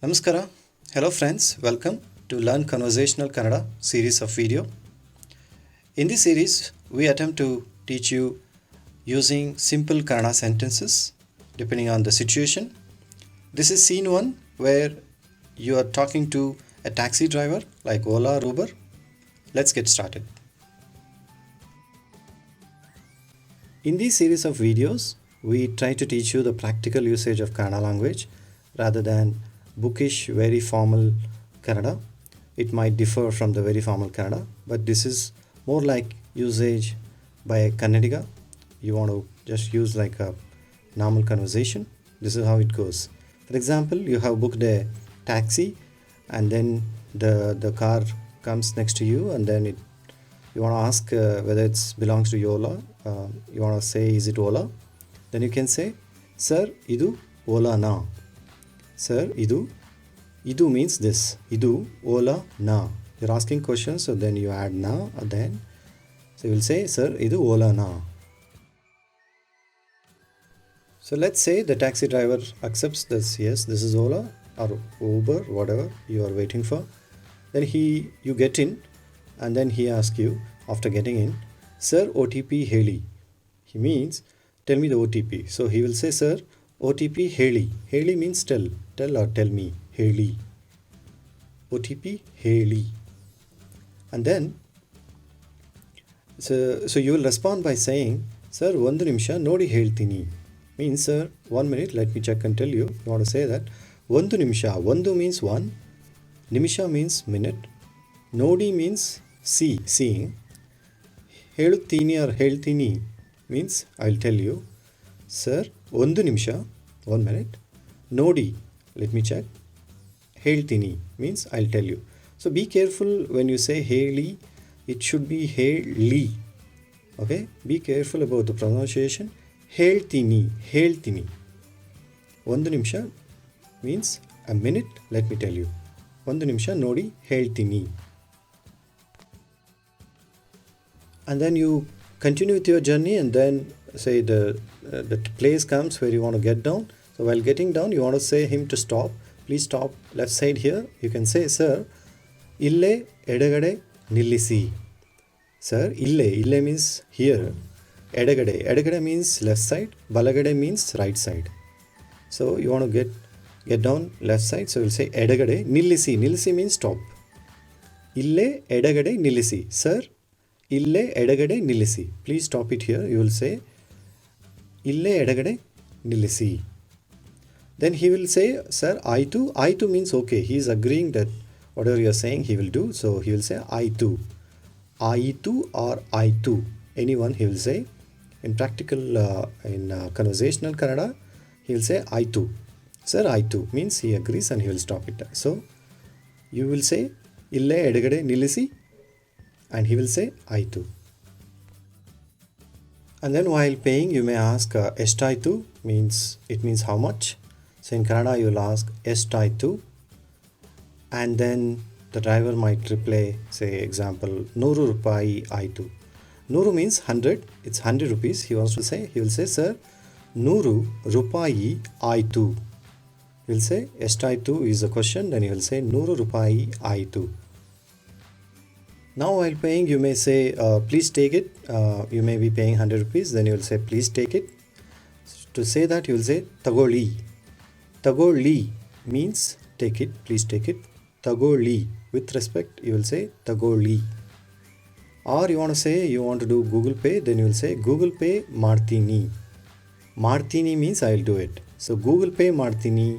Namaskara. Hello friends, welcome to Learn Conversational Kannada series of video. In this series, we attempt to teach you using simple Kannada sentences depending on the situation. This is scene 1 where you are talking to a taxi driver like Ola or Uber. Let's get started. In this series of videos, we try to teach you the practical usage of Kannada language rather than bookish, very formal Kannada. It might differ from the very formal Kannada, but this is more like usage by a Kannadiga. You want to just use like a normal conversation. This is how it goes. For example, you have booked a taxi and then the car comes next to you and then you want to ask whether it belongs to Ola. You want to say, is it Ola? Then you can say, Sir, idu Ola na. Sir, idu means this. Idu, Ola, na. You're asking questions, so then you add na, and then. So you will say, Sir, idu Ola na. So let's say the taxi driver accepts this. Yes, this is Ola or Uber, whatever you are waiting for. Then you get in, and then he asks you, after getting in, Sir, OTP heli. He means, tell me the OTP. So he will say, Sir, OTP heli. Heli means tell or tell me. Heli. OTP heli. And then, so you will respond by saying, Sir, ಒಂದು ನಿಮಿಷ ನೋಡಿ ಹೇಳ್ತೀನಿ. Means, sir, 1 minute, let me check and tell you. You want to say that. ಒಂದು ನಿಮಿಷ. ಒಂದು means one. ನಿಮಿಷ means minute. ನೋಡಿ means seeing. ಹೇಳುತ್ತೀನಿ or ಹೇಳ್ತೀನಿ means I'll tell you. Sir, ಒಂದು ನಿಮಿಷ, 1 minute. ನೋಡಿ, let me check. ಹೇಳ್ತೀನಿ means I'll tell you. So be careful when you say ಹೇಳಿ, it should be ಹೇಳಿ. Okay? Be careful about the pronunciation. ಹೇಳ್ತೀನಿ. ಒಂದು ನಿಮಿಷ means a minute, let me tell you. ಒಂದು ನಿಮಿಷ ನೋಡಿ ಹೇಳ್ತೀನಿ. And then you continue with your journey and then say the place comes where you want to get down. So while getting down, you want to say him to stop. Please stop left side here. You can say, Sir, ille edagade nillisi. Sir, ille means here. Edagade means left side. Balagade means right side. So you want to get down left side. So we'll say edagade nillisi. Nillisi means stop. Ille edagade nillisi. Sir, ille edagade nillisi. Please stop it here. You will say ille edagade nillisi. Then he will say, Sir, I too means okay. He is agreeing that whatever you are saying he will do. So he will say I too or I too. Anyone he will say. In practical, in conversational Kannada, he will say I too. Sir, I too means he agrees and he will stop it. So you will say ille edagade nillisi and he will say I too. And then while paying, you may ask ಎಷ್ಟಾಯ್ತು it means how much. So in Kannada, you will ask ಎಷ್ಟಾಯ್ತು. And then the driver might reply, say example, 100 ರೂಪಾಯಿ ಆಯ್ತು. 100 means 100. It's 100 rupees. He wants to say, he will say, Sir, 100 ರೂಪಾಯಿ ಆಯ್ತು. He will say ಎಷ್ಟಾಯ್ತು is a question. Then he will say 100 ರೂಪಾಯಿ ಆಯ್ತು. Now while paying, you may say, please take it. You may be paying 100 rupees. Then you will say, please take it. To say that, you will say, ತಗೊಳ್ಳಿ. ತಗೊಳ್ಳಿ means take it, please take it. ತಗೊಳ್ಳಿ. With respect, you will say, ತಗೊಳ್ಳಿ. Or you want to say, you want to do Google Pay, then you will say, Google Pay ಮಾಡ್ತೀನಿ. ಮಾಡ್ತೀನಿ means I will do it. So Google Pay ಮಾಡ್ತೀನಿ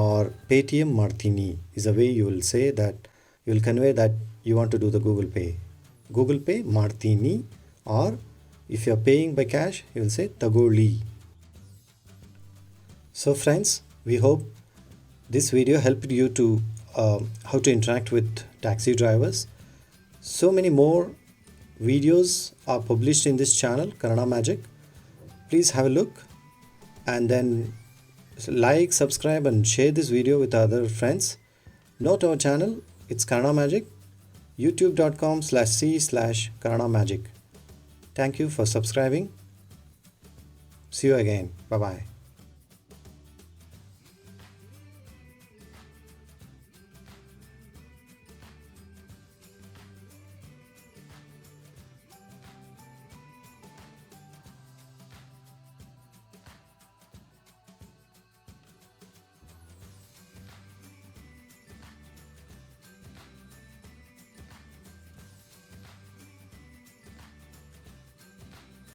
or Paytm ಮಾಡ್ತೀನಿ is a way you will say that, you will convey that you want to do the Google Pay. Google Pay ಮಾಡ್ತೀನಿ, or if you are paying by cash, you will say ತಗೊಳ್ಳಿ. So friends, we hope this video helped you to how to interact with taxi drivers. So many more videos are published in this channel, Kannada Magic. Please have a look and then like, subscribe and share this video with other friends. Note our channel, it's Kannada Magic. youtube.com/c/Kannada Magic. Thank you for subscribing. See you again. Bye-bye.